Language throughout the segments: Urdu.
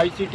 ICT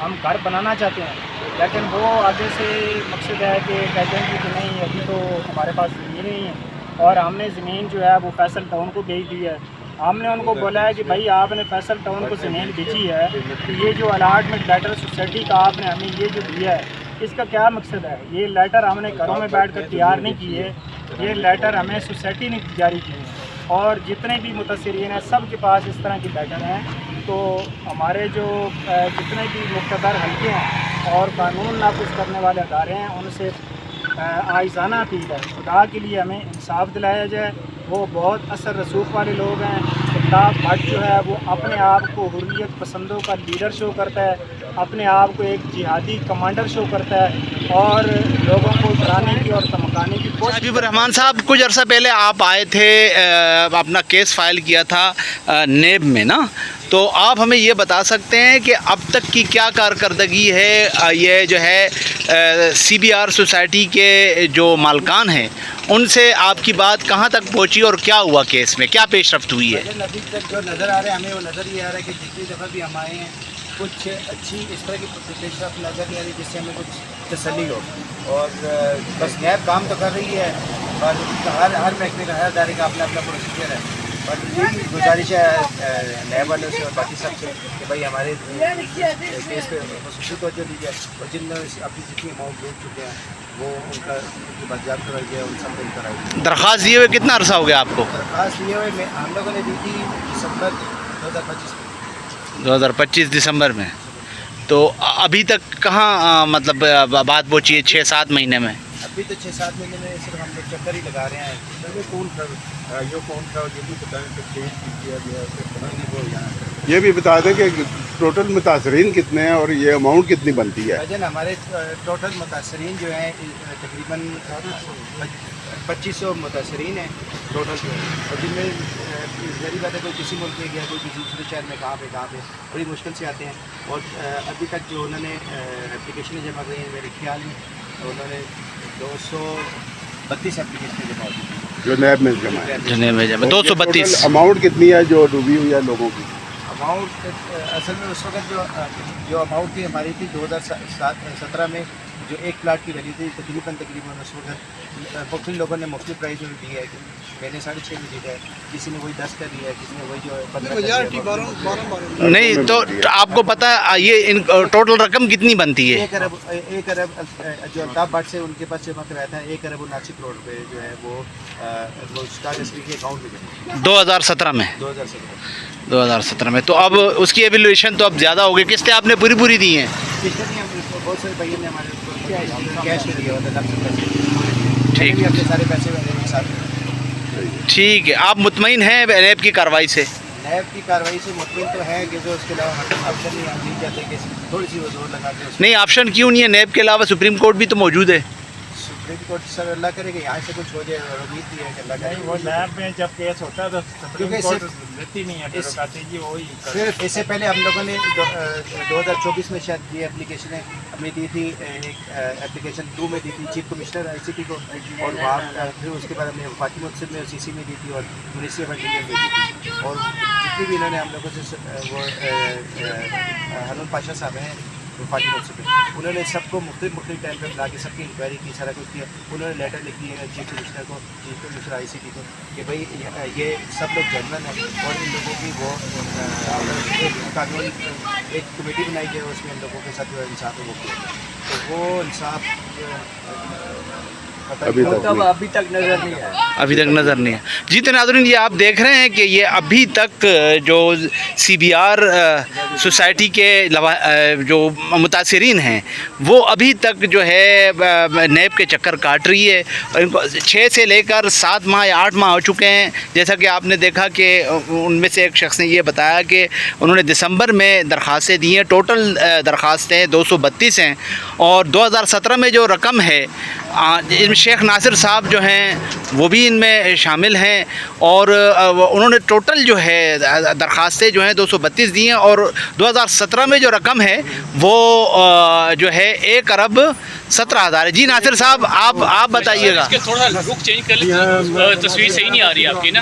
ہم گھر بنانا چاہتے ہیں، لیکن وہ آگے سے مقصد ہے کہ کہتے ہیں کہ نہیں ابھی تو ہمارے پاس زمین نہیں ہے، اور ہم نے زمین جو ہے وہ فیصل ٹاؤن کو بھیج دی ہے۔ ہم نے ان کو بولا ہے کہ بھائی آپ نے فیصل ٹاؤن کو زمین بھیجی ہے تو یہ جو الاٹمنٹ لیٹر سوسائٹی کا آپ نے ہمیں یہ جو دیا ہے اس کا کیا مقصد ہے؟ یہ لیٹر ہم نے گھروں میں بیٹھ کر تیار نہیں کیے، یہ لیٹر ہمیں سوسائٹی نے جاری کیے ہیں، اور جتنے بھی متاثرین ہیں سب کے پاس اس طرح کی لیٹر ہیں۔ تو ہمارے جو جتنے بھی مقتدر حلقے ہیں اور قانون نافذ کرنے والے ادارے ہیں ان سے عاجزانہ اپیل ہے، خدا کے لیے ہمیں انصاف دلایا جائے۔ وہ بہت اثر رسوخ والے لوگ ہیں۔ خطاب بھٹ جو ہے وہ اپنے آپ کو حریت پسندوں کا لیڈر شو کرتا ہے، اپنے آپ کو ایک جہادی کمانڈر شو کرتا ہے اور لوگوں کو ڈرانے کی اور دھمکانے کی کوشش۔ حبیب الرحمان صاحب، کچھ عرصہ پہلے آپ آئے تھے، اپنا کیس فائل کیا تھا نیب میں نا، تو آپ ہمیں یہ بتا سکتے ہیں کہ اب تک کی کیا کارکردگی ہے؟ یہ جو ہے سی بی آر سوسائٹی کے جو مالکان ہیں ان سے آپ کی بات کہاں تک پہنچی اور کیا ہوا کیس میں، کیا پیش رفت ہوئی ہے؟ ابھی تک جو نظر آ رہا ہے ہمیں وہ نظر یہ آ رہا ہے کہ جتنی دفعہ بھی ہم آئے ہیں کچھ اچھی اس طرح کی پیش رفت نظر نہیں آ رہی جس سے ہمیں کچھ تسلی ہو، اور بس نیب کام تو کر رہی ہے اور ہر محکمے کا ہر ادارے کا اپنا اپنا پروسیجر ہے، اور یہی گزارش ہے نیب والوں سے اور باقی سب سے کہ بھائی ہمارے کیس پہ خصوصی توجہ دی جائے، اور جن نے اپنی جتنی اماؤنٹ بھیج چکے ہیں وہ ان کا باضابطہ کرائی جائے، ان سب کو کرائی جائے۔ درخواست دیے ہوئے کتنا عرصہ ہو گیا آپ کو؟ درخواست یہ ہوئے ہم لوگوں نے دی تھی دسمبر 2025 میں۔ 2025 دسمبر میں، تو ابھی تک کہاں مطلب بات پہنچی ہے 6-7 مہینے میں؟ ابھی تو 6-7 مہینے میں صرف ہم لوگ چکر ہی لگا رہے ہیں۔ یہ بھی بتا دیں کہ ٹوٹل متاثرین کتنے ہیں اور یہ اماؤنٹ کتنی بنتی ہے؟ بھجن ہمارے ٹوٹل متاثرین جو ہیں تقریباً 2500 متاثرین ہیں ٹوٹل، اور جن میں ظاہری بات ہے کوئی کسی ملک میں گیا، کوئی کسی دوسرے شہر میں کہاں پہ بڑی مشکل سے آتے ہیں، اور ابھی تک جو انہوں نے اپلیکیشنیں جمع کی ہیں میرے خیال میں انہوں نے 232 اپلیکیشنیں جمع کی ہیں جو نیب میں جمع ہے۔ جنہیں میں 232 اماؤنٹ کتنی ہے جو ڈوبی ہوئی ہے لوگوں کی؟ اماؤنٹ اصل میں اس وقت جو اماؤنٹ تھی ہماری تھی 2017 میں جو ایک پلاٹ کی ویلیو تھی تقریباً اس وقت مختلف لوگوں نے مختلف پرائز میں دی ہے، میں نے 6.5 میں دیا ہے، کسی نے وہی 10 کا دیا ہے، کسی نے وہی جو 15 نہیں، تو آپ کو پتہ یہ ٹوٹل رقم کتنی بنتی ہے؟ 1 ارب جو الطاف بٹ سے ان کے پاس جمع کرایا تھا 1.79 کروڑ روپے جو ہے وہ اسٹار ایس پی کے اکاؤنٹ میں جمع 2017 میں 2017 میں، تو اب اس کی ایویلویشن تو اب زیادہ ہو گئی، قسطیں آپ نے پوری دی ہیں؟ پچھلے نہیں ہم بہت سارے بھائیوں نے ہمارے کیش میں دیا ہوتا ہے، ٹھیک بھی اپنے سارے پیسے میرے ساتھ۔ ٹھیک ہے، آپ مطمئن ہیں نیب کی کارروائی سے؟ نیب کی کارروائی سے مطمئن تو ہے کہ جو اس کے علاوہ آپشن نہیں ہم نہیں چاہتے کہ تھوڑی سی وہ زور لگا کے نہیں، آپشن کیوں نہیں ہے؟ نیب کے علاوہ سپریم کورٹ بھی تو موجود ہے۔ سپریم کورٹ سر اللہ کرے کہ یہاں سے کچھ ہو جائے، اور امید بھی ہے کہ اللہ کرے۔ وہ نیب میں جب کیس ہوتا ہے تو سپریم کورٹ لیتی نہیں ہے ڈیروکاتی جی وہی صرف اس سے پہلے ہم لوگوں نے 2024 میں شاید یہ اپلیکیشنیں ہم نے دی تھی، ایک اپلیکیشن 2 میں دی تھی چیف کمشنر آئی سی ٹی کو، اور وہاں پھر اس کے بعد ہم نے فاطمہ مقصد میں CC میں دی تھی اور منسٹری آف انٹیریئر میں دی تھی، اور جتنی بھی انہوں نے ہم لوگوں سے وہ ہارون پاشا صاحب ہیں فاطمہ مقصد میں، انہوں نے سب کو مختلف ٹائم پہ بلا کے سب کی انکوائری کی، سارا کچھ کیا، انہوں نے لیٹر لکھ دیے چیف کمشنر کو، چیف کمشنر آئی سی ٹی کو کہ بھائی یہ سب لوگ جرمن ہیں اور ان لوگوں کی وہ ایک قانون ایک کمیٹی بنائی جائے، اس میں ان لوگوں کے ساتھ جو انصاف ہے وہ کیا جائے، تو وہ انصاف ابھی تک نظر نہیں آیا۔ ابھی تک نظر نہیں ہے۔ جی تو ناظرین، یہ آپ دیکھ رہے ہیں کہ یہ ابھی تک جو سی بی آر سوسائٹی کے جو متاثرین ہیں وہ ابھی تک جو ہے نیب کے چکر کاٹ رہی ہے، اور ان کو 6 سے لے کر 7 ماہ یا 8 ماہ ہو چکے ہیں۔ جیسا کہ آپ نے دیکھا کہ ان میں سے ایک شخص نے یہ بتایا کہ انہوں نے دسمبر میں درخواستیں دی ہیں، ٹوٹل درخواستیں 232 ہیں، اور 2017 میں جو رقم ہے شیخ ناصر صاحب جو ہیں وہ بھی ان میں شامل ہیں، اور انہوں نے ٹوٹل جو ہے درخواستیں جو ہیں 232 دی ہیں، اور 2017 میں جو رقم ہے وہ جو ہے 1,17,000 ہے۔ جی ناصر صاحب، آپ بتائیے گا۔ تھوڑا لک چینج کر لیں، تصویر صحیح نہیں آ رہی آپ کی نا۔